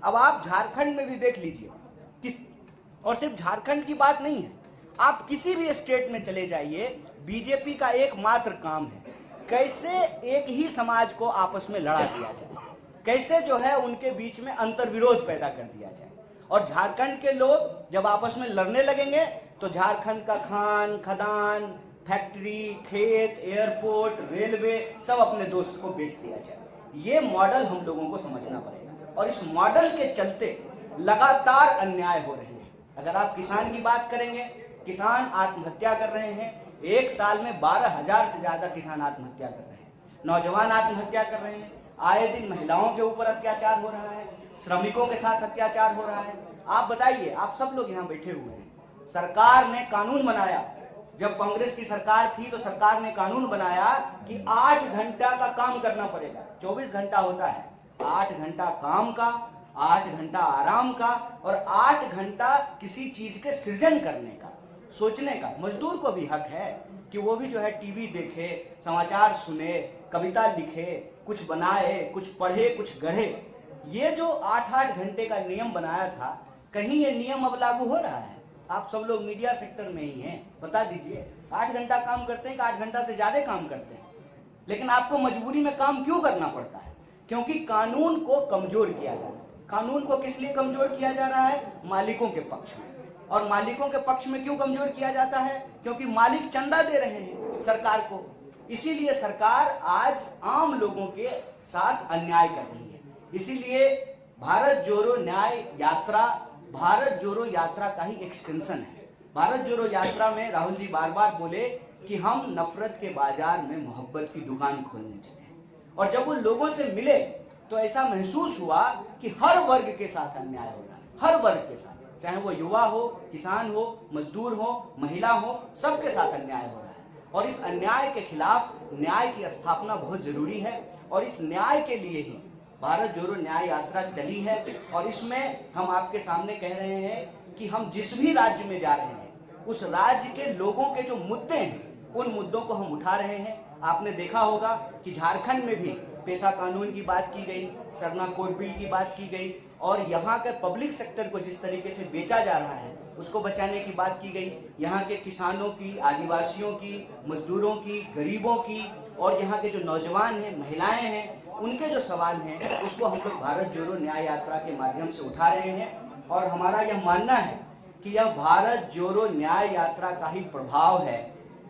अब आप झारखंड में भी देख लीजिए कि, और सिर्फ झारखंड की बात नहीं है, आप किसी भी स्टेट में चले जाइए, बीजेपी का एकमात्र काम है कैसे एक ही समाज को आपस में लड़ा दिया जाए, कैसे जो है उनके बीच में अंतर्विरोध पैदा कर दिया जाए। और झारखंड के लोग जब आपस में लड़ने लगेंगे तो झारखंड का खान खदान, फैक्ट्री, खेत, एयरपोर्ट, रेलवे सब अपने दोस्त को बेच दिया जाए। ये मॉडल हम लोगों को समझना पड़ेगा और इस मॉडल के चलते लगातार अन्याय हो रहे हैं। अगर आप किसान की बात करेंगे, किसान आत्महत्या कर रहे हैं, एक साल में 12,000 से ज्यादा किसान आत्महत्या कर रहे हैं, नौजवान आत्महत्या कर रहे हैं, आए दिन महिलाओं के ऊपर अत्याचार हो रहा है, श्रमिकों के साथ अत्याचार हो रहा है। आप बताइए, आप सब लोग यहाँ बैठे हुए हैं, सरकार ने कानून बनाया, जब कांग्रेस की सरकार थी तो सरकार ने कानून बनाया कि 8 घंटा का काम करना पड़ेगा, 24 घंटा होता है, 8 घंटा काम का, 8 घंटा आराम का और 8 घंटा किसी चीज के सृजन करने का, सोचने का। मजदूर को भी हक है कि वो भी जो है टीवी देखे, समाचार सुने, कविता लिखे, कुछ बनाए, कुछ पढ़े, कुछ गढ़े। ये जो 8-8 घंटे का नियम बनाया था, कहीं ये नियम अब लागू हो रहा है? आप सब लोग मीडिया सेक्टर में ही हैं, बता दीजिए 8 घंटा काम करते हैं कि 8 घंटा से ज्यादा काम करते हैं? लेकिन आपको मजबूरी में काम क्यों करना पड़ता है? क्योंकि कानून को कमजोर किया जा रहा है। कानून को किस लिए कमजोर किया जा रहा है? मालिकों के पक्ष में। और मालिकों के पक्ष में क्यों कमजोर किया जाता है? क्योंकि मालिक चंदा दे रहे हैं सरकार को, इसीलिए सरकार आज आम लोगों के साथ अन्याय कर रही है। इसीलिए भारत जोड़ो न्याय यात्रा भारत जोड़ो यात्रा का ही एक्सटेंशन है। भारत जोड़ो यात्रा में राहुल जी बार बार बोले कि हम नफरत के बाजार में मोहब्बत की दुकान खोलने चले, और जब वो लोगों से मिले तो ऐसा महसूस हुआ कि हर वर्ग के साथ अन्याय हो रहा है, हर वर्ग के साथ, चाहे वो युवा हो, किसान हो, मजदूर हो, महिला हो, सबके साथ अन्याय हो रहा है। और इस अन्याय के खिलाफ न्याय की स्थापना बहुत जरूरी है, और इस न्याय के लिए ही भारत जोड़ो न्याय यात्रा चली है। और इसमें हम आपके सामने कह रहे हैं कि हम जिस भी राज्य में जा रहे हैं, उस राज्य के लोगों के जो मुद्दे हैं, उन मुद्दों को हम उठा रहे हैं। आपने देखा होगा कि झारखंड में भी पेशा कानून की बात की गई, सरना कोड बिल की बात की गई, और यहाँ के पब्लिक सेक्टर को जिस तरीके से बेचा जा रहा है उसको बचाने की बात की गई। यहाँ के किसानों की, आदिवासियों की, मजदूरों की, गरीबों की, और यहाँ के जो नौजवान हैं, महिलाएं हैं, उनके जो सवाल हैं उसको हम लोग भारत जोड़ो न्याय यात्रा के माध्यम से उठा रहे हैं। और हमारा यह मानना है कि यह भारत जोड़ो न्याय यात्रा का ही प्रभाव है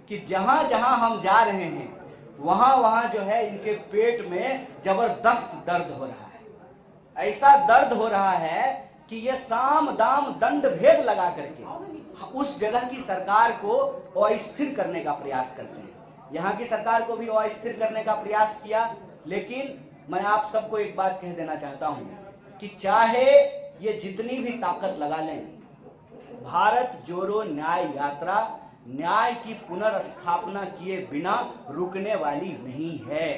कि जहां जहां हम जा रहे हैं वहां वहां जो है इनके पेट में जबरदस्त दर्द हो रहा है। ऐसा दर्द हो रहा है कि ये साम दाम दंड भेद लगा करके उस जगह की सरकार को अस्थिर करने का प्रयास करते हैं। यहाँ की सरकार को भी अस्थिर करने का प्रयास किया, लेकिन मैं आप सबको एक बात कह देना चाहता हूं कि चाहे ये जितनी भी ताकत लगा लें, भारत जोड़ो न्याय यात्रा न्याय की पुनर्स्थापना किए बिना रुकने वाली नहीं है।